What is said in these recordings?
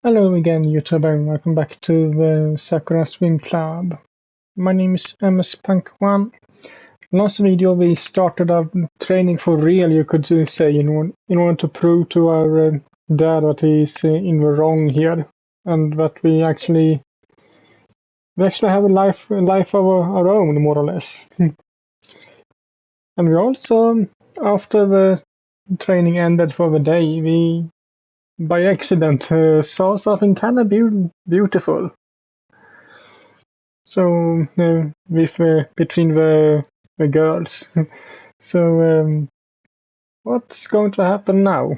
Hello again, YouTuber, and welcome back to the Sakura Swim Club. My name is MS-Punk1. Last video we started our training for real, you could say, in order to prove to our dad that he's in the wrong here, and that we actually have a life of our own, more or less. And we also, after the training ended for the day, we by accident saw something kind of beautiful. So between the girls. So what's going to happen now?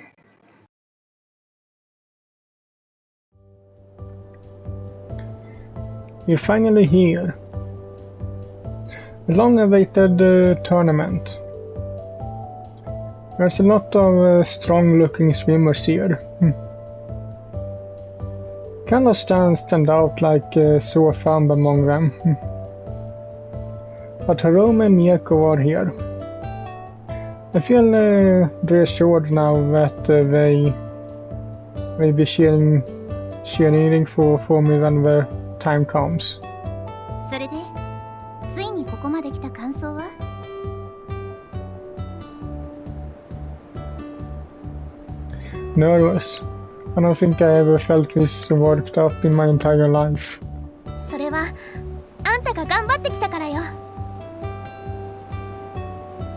We're finally here. A long-awaited tournament. There's a lot of strong-looking swimmers here. Kinda stand out like sore thumb among them. But Harome and Mieko are here. I feel reassured now that they may be cheering for me when the time comes. それで、ついにここまで来た感想は? Nervous. I don't think I ever felt this worked up in my entire life. それはあんたが頑張ってきたからよ。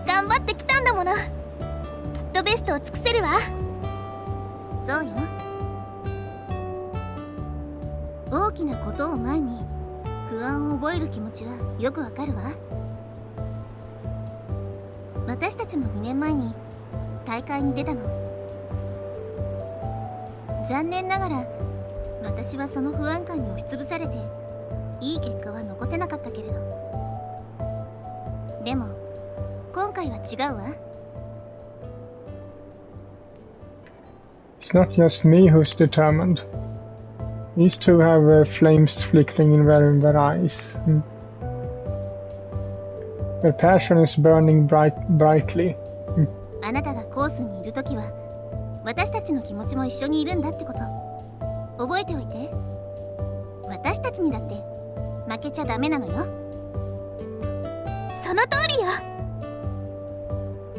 頑張ってきたんだもの。きっとベストを尽くせるわ。そうよ。大きなことを前に不安を覚える気持ちはよくわかるわ。私たちも2年前に大会に出たの。残念ながら私はその不安感に押しつぶされていい結果は残せなかったけれど、でも今回は違うわ。 It's not just me who's determined. These two have flames flickering in their eyes. Their passion is burning brightly. あなたがコースにいるときは私たちの気持ちも一緒にいるんだってこと覚えておいて。私たちにだって負けちゃダメなのよ。その通りよ。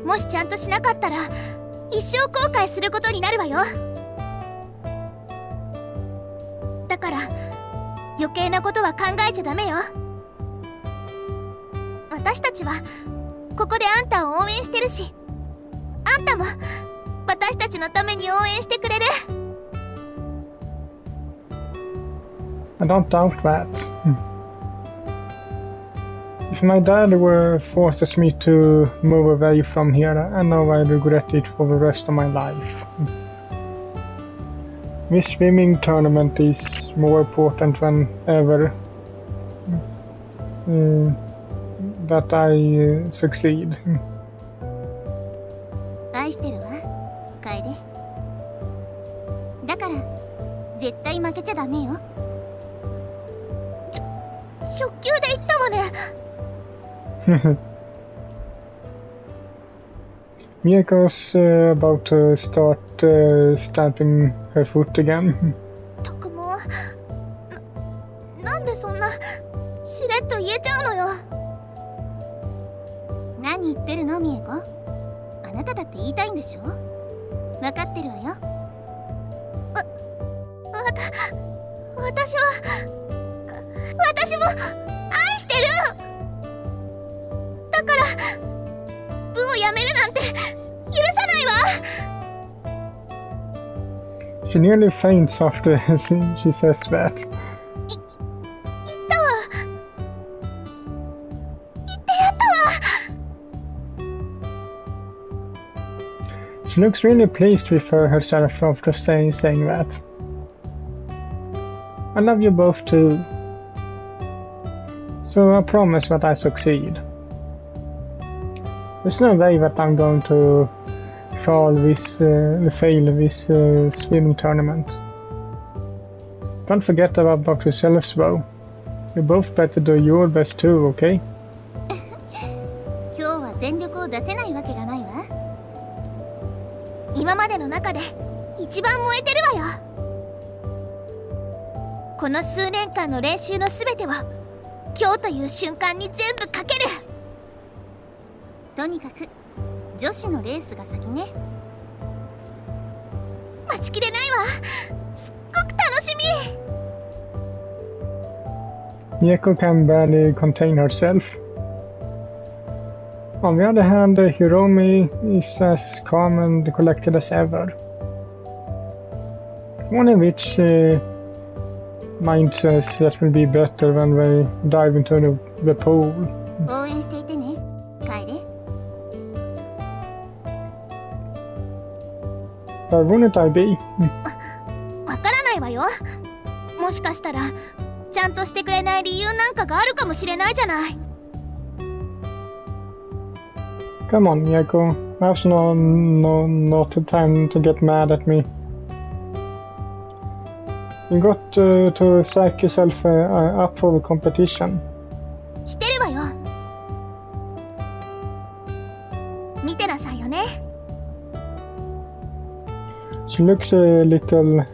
もしちゃんとしなかったら一生後悔することになるわよ。だから余計なことは考えちゃダメよ。私たちはここであんたを応援してるし、あんたも私たちのために応援してくれる。 I don't doubt that. If my dad forces me to move away from here, I know I regret it for the rest of my life. This swimming tournament is more important than ever that I succeed. 愛してるわ、楓。だから絶対負けちゃダメよ。初級で言ったわね。Mieko's about to start stamping her foot again. とくもなんでそんなしれっと言えちゃうのよ。何言ってるの、ミエコ。あなただって言いたいんでしょ。分かってるわよ。私も愛してる。だから部をやめるなんて許さないわ。 She nearly faints after she says that. 言ったわ。言ってやったわ。 She looks really pleased with herself after saying that. I love you both too. So I promise that I succeed. There's no way that I'm going to fail this swimming tournament. Don't forget about yourselves though. You both better do your best too, okay? 今日は全力を出せないわけがないわ。今までの中で一番燃えてるわよ。この数年間の練習のすべてを今日という瞬間に全部かける。とにかく女子のレースが先ね。待ちきれないわ。すっごく楽しみ。 Miyako can barely contain herself. On the other hand, Hiromi is as calm and collected as ever. One of which mind says that will be better when we dive into the pool. 応援していてね、楓。Where wouldn't I be? わからないわよ。もしかしたらちゃんとしてくれない理由なんかがあるかもしれないじゃない。Come on, Miyako. Now's not the time to get mad at me. You got to psych yourself up for the competition. してるわよ。見てなさいよね。She looks a little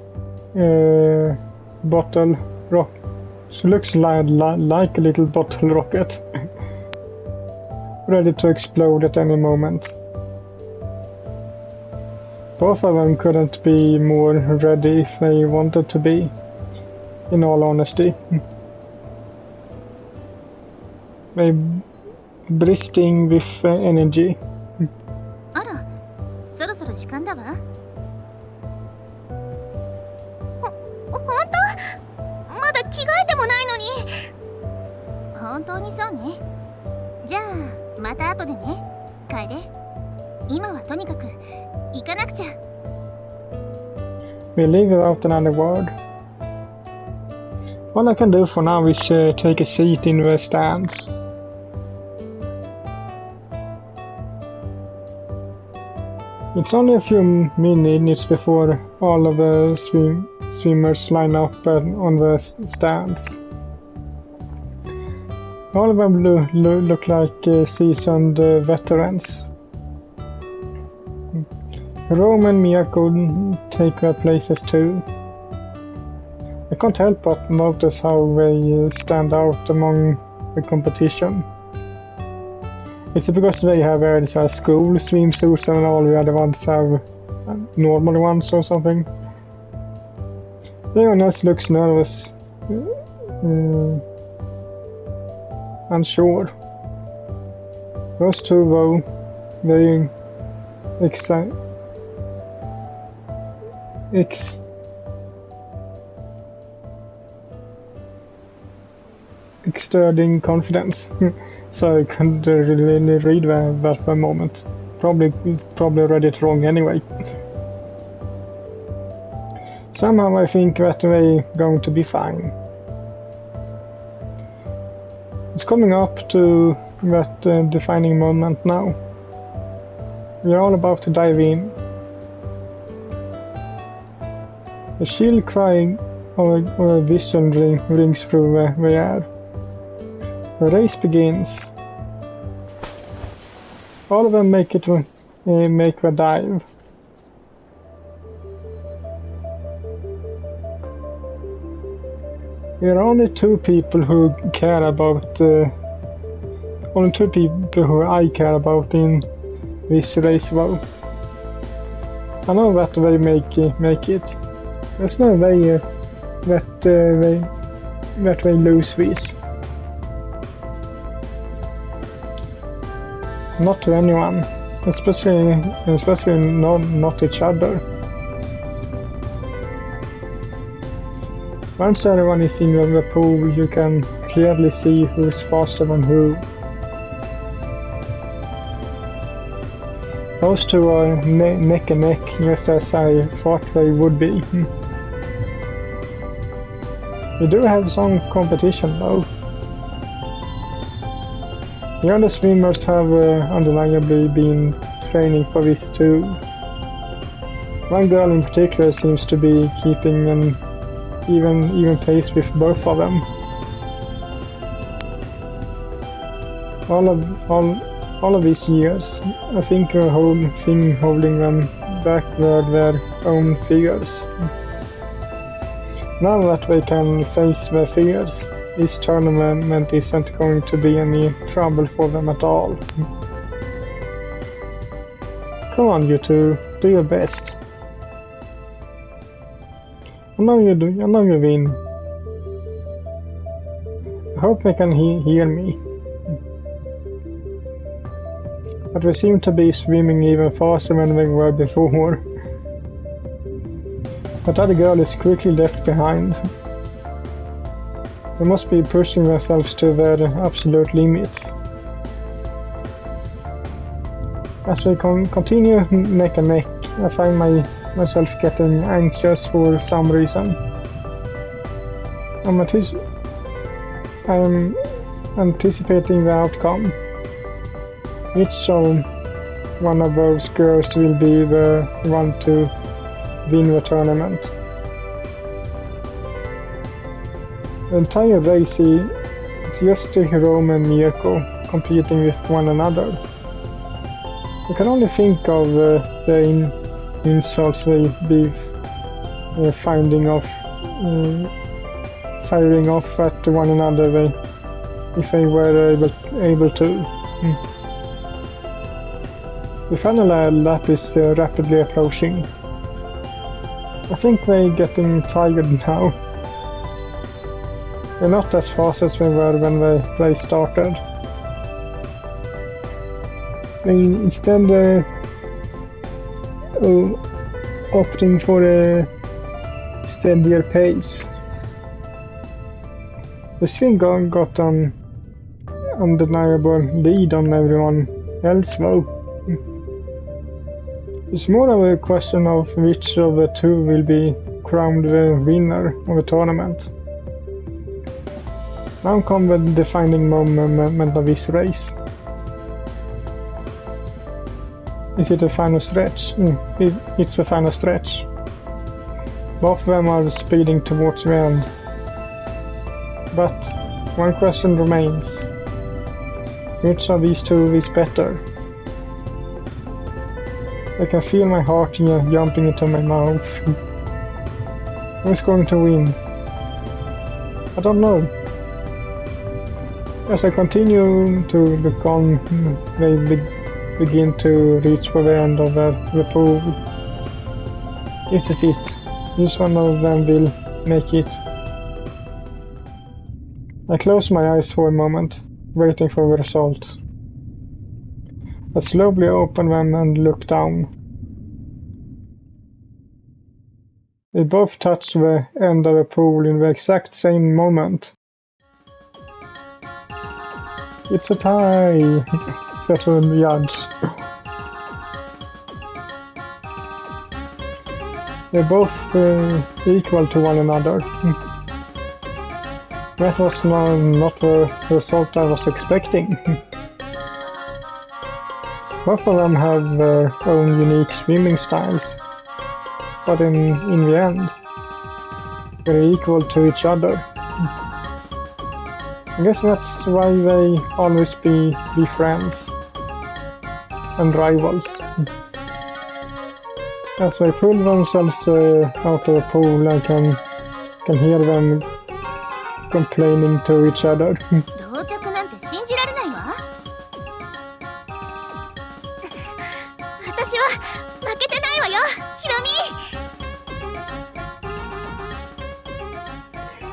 bottle rock. She looks like a little bottle rocket, ready to explode at any moment. Both of them couldn't be more ready if they wanted to be, in all honesty. They're bursting with energy. あら、そろそろ時間だわ。ほんと？まだ着替えてもないのに。本当にそうね。じゃあまた後でね、楓。今はとにかく行かなくちゃ。We leave without another word. All I can do for now is take a seat in the stands. It's only a few minutes before all of the swimmers line up on the stands. All of them look like seasoned veterans. Rome and Miyako take their places too. I can't help but notice how they stand out among the competition. Is it because they have wear school swimsuits and all the other ones have normal ones or something? Everyone else looks nervous, unsure. Those two though, they exuding confidence. So I couldn't really read that for a moment. Probably read it wrong anyway. Somehow I think that they're going to be fine. It's coming up to that defining moment now. We're all about to dive in. A chill cry or a vision rings through the air. The race begins. All of them make the dive. There are only two people who care about. Only two people who I care about in this race. Well, I know that they make it. There's no way that they lose this. Not to anyone, especially not each other. Once everyone is in the pool, you can clearly see who's faster than who. Those two are neck and neck, just as I thought they would be. We do have some competition though. The other swimmers have undeniably been training for this too. One girl in particular seems to be keeping an even pace with both of them. All of these years, I think the whole thing holding them back were their own figures. Now that they can face their fears, this tournament isn't going to be any trouble for them at all. Come on, you two, do your best. I know you win. I hope they can hear me. But they seem to be swimming even faster than they were before. That other girl is quickly left behind. They must be pushing themselves to their absolute limits. As we continue neck and neck, I find myself getting anxious for some reason. I'm anticipating the outcome. Which one of those girls will be the one to win the tournament? The entire race is just Jerome and Mirko competing with one another. I can only think of the insults they'll be firing off at one another if they were able to. The final lap is rapidly approaching. I think they're getting tired now. They're not as fast as they were when the race started. They instead opting for a steadier pace. They still got an undeniable lead on everyone else though. It's more of a question of which of the two will be crowned the winner of the tournament. Now comes the defining moment of this race. Is it the final stretch? It's the final stretch. Both of them are speeding towards the end. But one question remains. Which of these two is better? I can feel my heart jumping into my mouth. Who's going to win? I don't know. As I continue to look on, they begin to reach for the end of the pool. This is it. Each one of them will make it. I close my eyes for a moment, waiting for the result. I slowly open them and look down. They both touch the end of the pool in the exact same moment. It's a tie, says the judge. They're both equal to one another. That was not the result I was expecting. Both of them have their own unique swimming styles, but in the end, they're equal to each other. I guess that's why they always be friends and rivals. As they pull themselves out of the pool, I can hear them complaining to each other. 同着なんて信じられないわ。私は負けてないわよ、ヒロミ。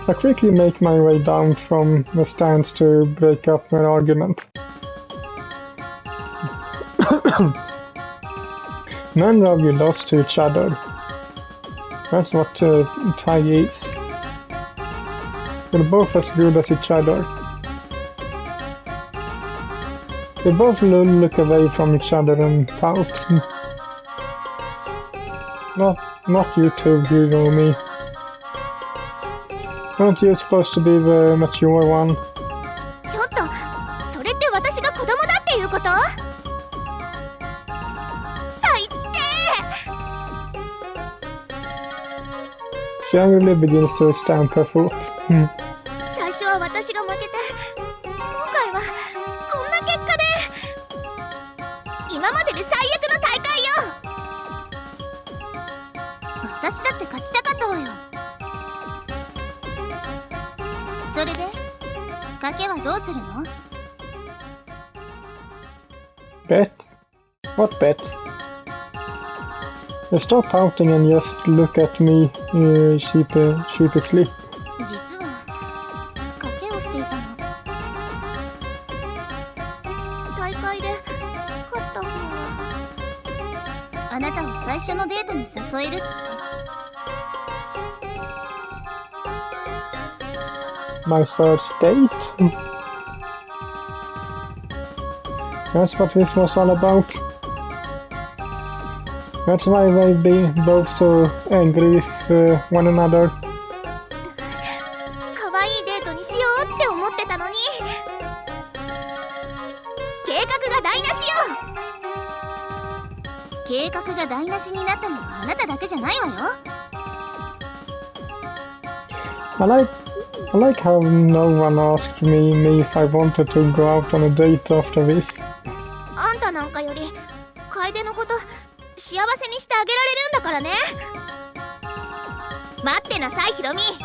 I quickly make my way down from the stands to break up an argument. None of you lost to each other. That's what tie is. They're both as good as each other. They both look away from each other and pout. Not you two, Hiromi. Aren't you supposed to be the mature one? ちょっと、それって私が子供だっていうこと？最低！ She angrily begins to stamp her foot. 最初は私が負けて、今回はこんな結果で。今までで最悪の大会よ。私だって勝ちたかったわよ。それで賭けはどうするの？ Bet? What bet? Stop pouting and just look at me sheepishly. 実は賭けをしていたの。大会で勝った方はあなたを最初のデートに誘えるって。My first date? That's what this was all about. That's why they be both so angry with one another. 可愛いデートにしようって思ってたのに、計画が台無しよ。計画が台無しになったのはあなただけじゃないわよ。I like how no one asked me if I wanted to go out on a date after this. あんたなんかより楓のこと幸せにしてあげられるんだからね。待ってなさいヒロミ、す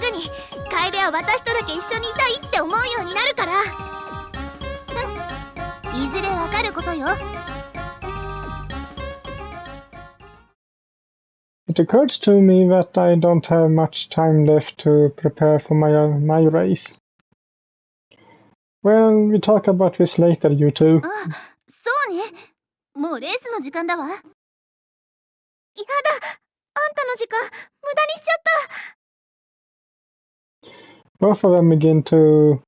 ぐに楓は私とだけ一緒にいたいって思うようになるから。いずれわかることよ。It occurs to me that I don't have much time left to prepare for my race. Well, we talk about this later, you two. あ、そうね。もうレースの時間だわ。やだ、あんたの時間無駄にしちゃった。Both of them begin to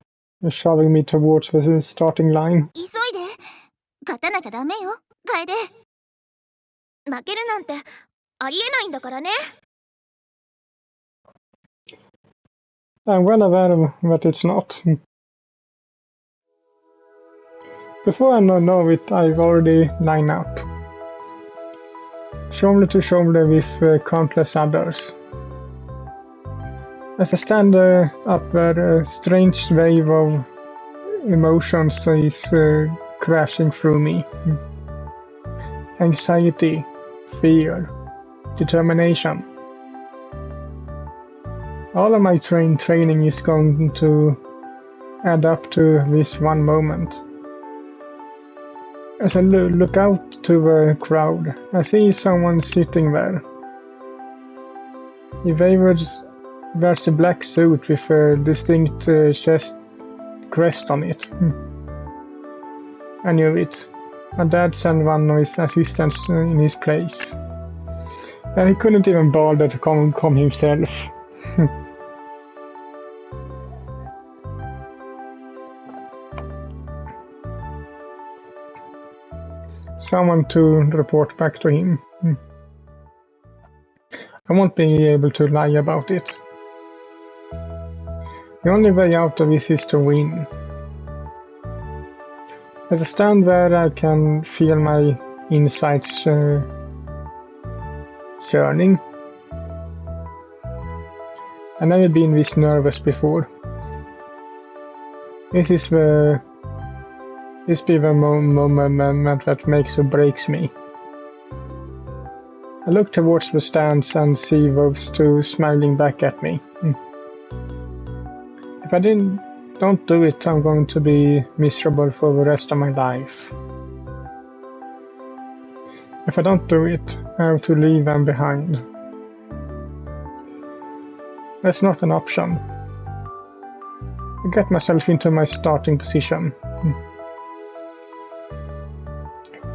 shoving me towards the starting line. 急いで。勝たなきゃダメよ、楓。負けるなんてありえないんだからね。I'm well aware that it's not. Before I know it, I've already lined up. Shoulder to shoulder with countless others. As I stand up there, a strange wave of emotions is crashing through me. Anxiety, fear, determination. All of my training is going to add up to this one moment. As I look out to the crowd, I see someone sitting there. He wears a black suit with a distinct chest crest on it. I knew it. My dad sent one of his assistants in his place. And he couldn't even bother to come himself. Someone to report back to him. I won't be able to lie about it. The only way out of this is to win. As I stand there, I can feel my insides churning. I've never been this nervous before. This be the moment that makes or breaks me. I look towards the stands and see those two smiling back at me. If I don't do it, I'm going to be miserable for the rest of my life. If I don't do it, I have to leave them behind. That's not an option. I get myself into my starting position.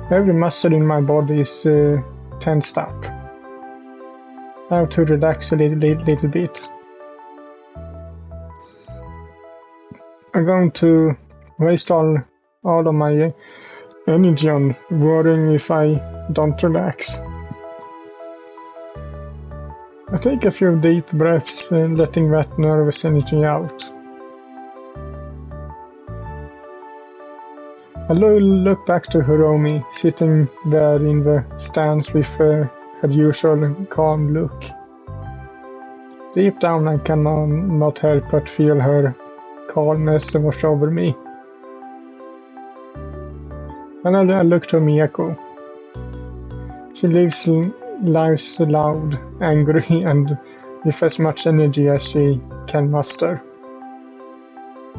Every muscle in my body is tensed up. I have to relax a little bit. I'm going to waste all of my energy on worrying if I don't relax. I take a few deep breaths, letting that nervous energy out. I look back to Hiromi, sitting there in the stands with her usual calm look. Deep down I cannot help but feel her calmness wash over me. And I look to Miyako. She lives loud, angry, and with as much energy as she can muster.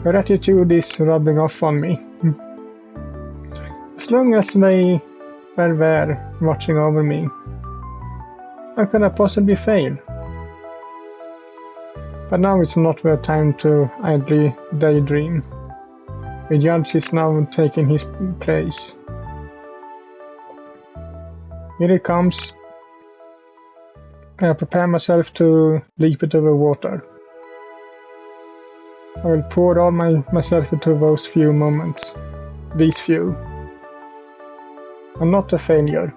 Her attitude is rubbing off on me. As long as they were there, watching over me, how could I possibly fail? But now is not the time to idly daydream. The judge is now taking his place. Here it comes. I prepare myself to leap into the water. I will pour all myself into those few moments. These few. I'm not a failure.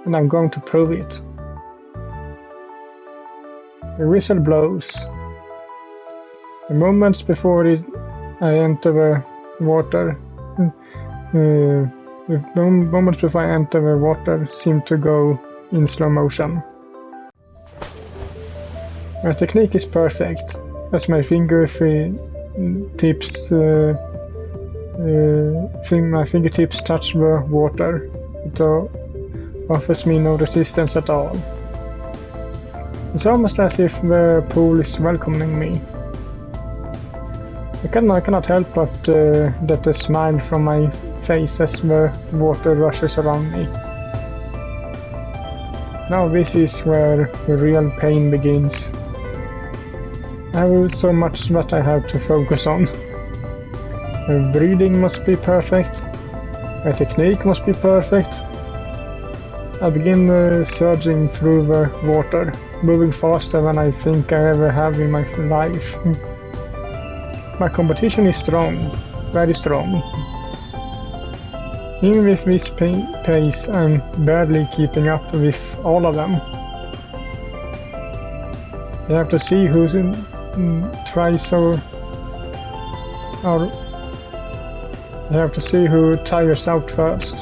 And I'm going to prove it. The whistle blows. The moments before I enter the water, the moments before I enter the water seem to go in slow motion. My technique is perfect, as my fingertips touch the water. It offers me no resistance at all. It's almost as if the pool is welcoming me. I cannot help but get a smile from my face as the water rushes around me. Now this is where the real pain begins. I have so much that I have to focus on. My breathing must be perfect. My technique must be perfect. I begin surging through the water, moving faster than I think I ever have in my life. My competition is strong, very strong. Even with this pace, I'm barely keeping up with all of them. You have to see who tries or you have to see who tires out first.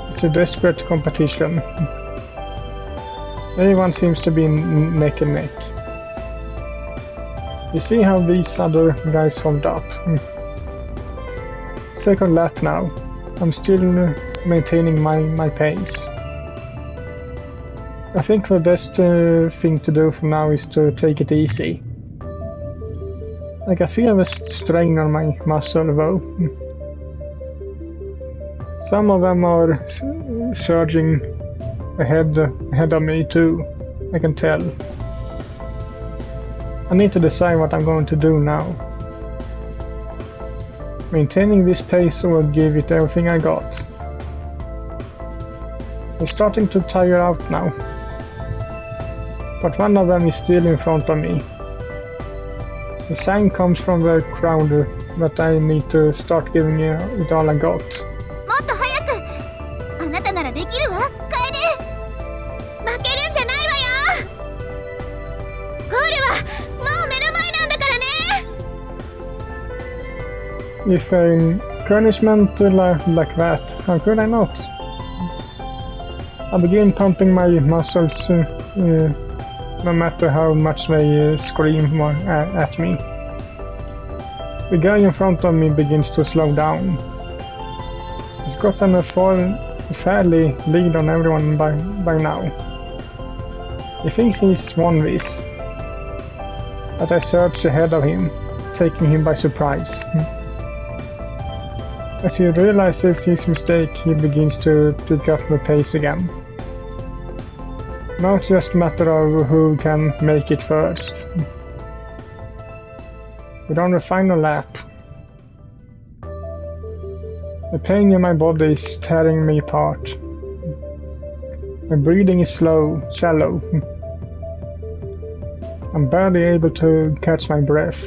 It's a desperate competition. Everyone seems to be neck and neck. You see how these other guys hold up. Second lap now. I'm still maintaining my pace. I think the best thing to do for now is to take it easy. Like I feel the strain on my muscle though. Some of them are surging ahead of me too, I can tell. I need to decide what I'm going to do now. Maintaining this pace or give it everything I got. I'm starting to tire out now. But one of them is still in front of me. The sign comes from the crowd that I need to start giving it all I got. もっと早く。あなたならできるわ、楓。負けるんじゃないわよ。ゴールはもう目の前なんだからね。If punishment like that, how could I not? I begin pumping my muscles, no matter how much they scream at me. The guy in front of me begins to slow down. He's gotten a fairly lead on everyone by now. He thinks he's won this, but I surge ahead of him, taking him by surprise. As he realizes his mistake, he begins to pick up the pace again. Now it's just a matter of who can make it first. We're on the final lap. The pain in my body is tearing me apart. My breathing is shallow. I'm barely able to catch my breath.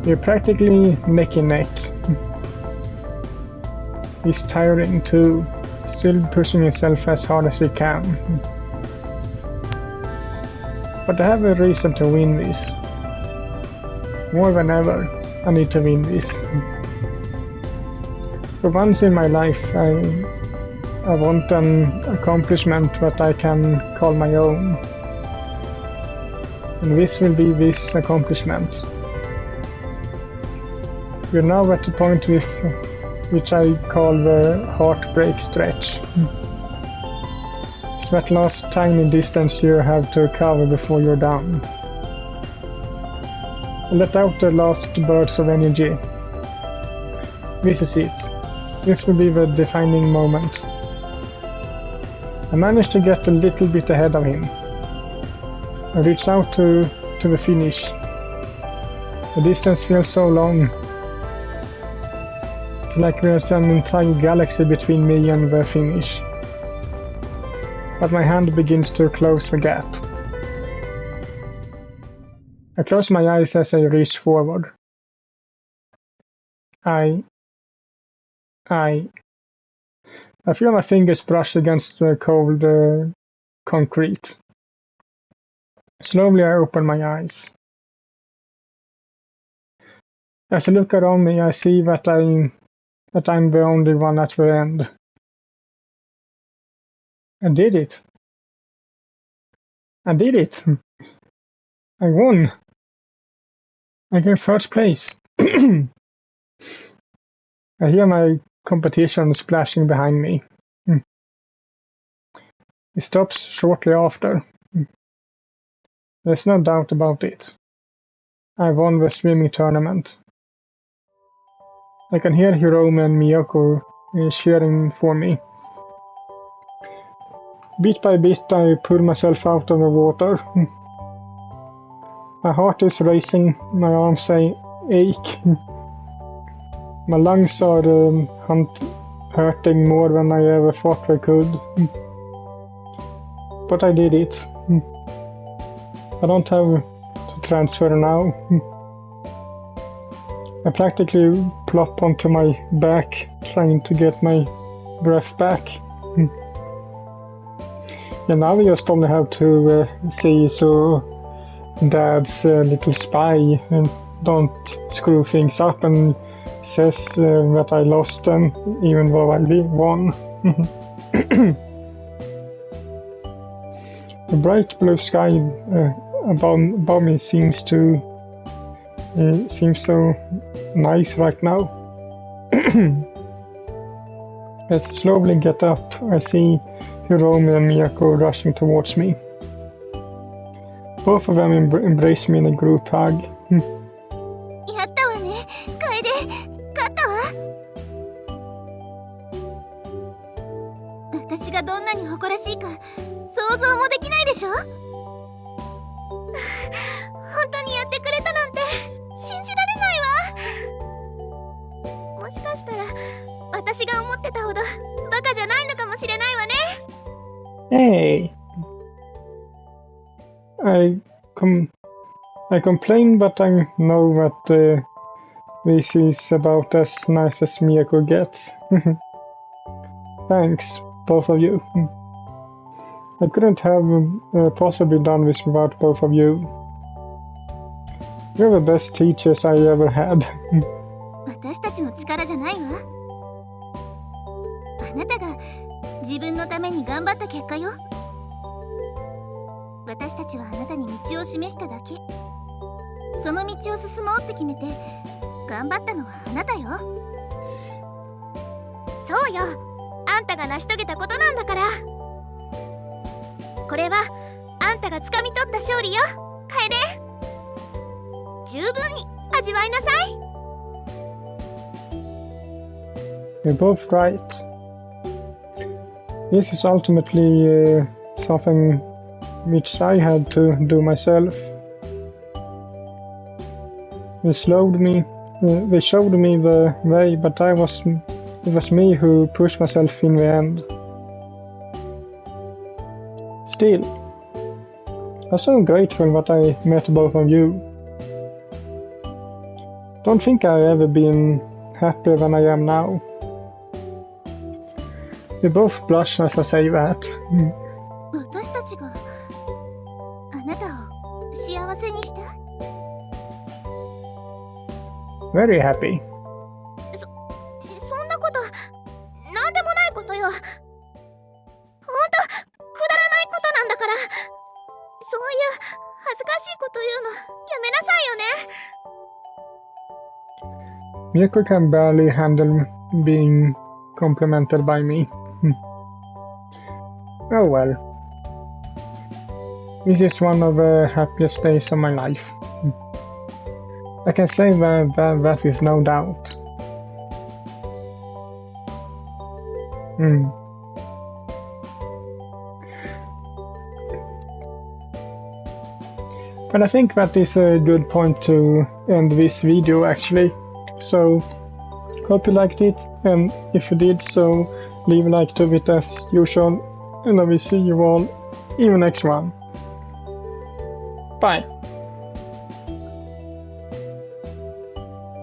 We're practically neck and neck. He's tiring too, still pushing himself as hard as he can. But I have a reason to win this. More than ever, I need to win this. For once in my life, I want an accomplishment that I can call my own. And this will be this accomplishment. We're now at the point which I call the heartbreak stretch. that last tiny distance you have to cover before you're down. Let out the last bursts of energy. This is it. This will be the defining moment. I managed to get a little bit ahead of him. I reached out to the finish. The distance feels so long. It's like there's an entire galaxy between me and the finish. But my hand begins to close the gap. I close my eyes as I reach forward. I feel my fingers brush against the cold concrete. Slowly I open my eyes. As I look around me, I see that I'm the only one at the end. I did it. I did it. I won. I get first place. I hear my competition splashing behind me. It stops shortly after. There's no doubt about it. I won the swimming tournament. I can hear Hiromi and Miyako cheering for me. Bit by bit I pull myself out of the water. My heart is racing, my arms ache. My lungs are hurting more than I ever thought they could. But I did it. I don't have to transfer now. I practically plop onto my back, trying to get my breath back. And now we just only have to see so Dad's little spy and don't screw things up and says that I lost them, even though I won. The bright blue sky above me seems so nice right now. As I slowly get up, I see Hiromi and Miyako rushing towards me. Both of them embrace me in a group hug. やったわね、楓。勝ったわ。私がどんなに誇らしいか想像もできないでしょ。本当にやってくれたなんて信じられないわ。もしかしたら私が思ってたほどバカじゃないのかもしれないわね。Hey, I complain, but I know that this is about as nice as Miyako gets. Thanks, both of you. I couldn't have possibly done this without both of you. You're the best teachers I ever had. 私たちの力じゃないわ。あなたが自分のために頑張った結果よ。私たちはあなたに道を示しただけ。その道を進もうって決めて頑張ったのはあなたよ。そうよ、あんたが成し遂げたことなんだから。これはあんたが掴み取った勝利よ、楓。十分に味わいなさい。You're both right. This is ultimately something which I had to do myself. They showed me the way, but it was me who pushed myself in the end. Still, I'm so grateful that I met both of you. Don't think I've ever been happier than I am now. We both blush as I say that. 私たちがあなたを幸せにした。 Very happy. そんなことなんでもないことよ。ほんとくだらないことなんだから。そういう恥ずかしいこと言うのやめなさいよね。 Miyako can barely handle being complimented by me. Oh well, This is one of the happiest days of my life. I can say that with no doubt. But I think that is a good point to end this video actually. So, hope you liked it, and if you did so, leave a like to it as usual, and I will see you all in the next one. Bye!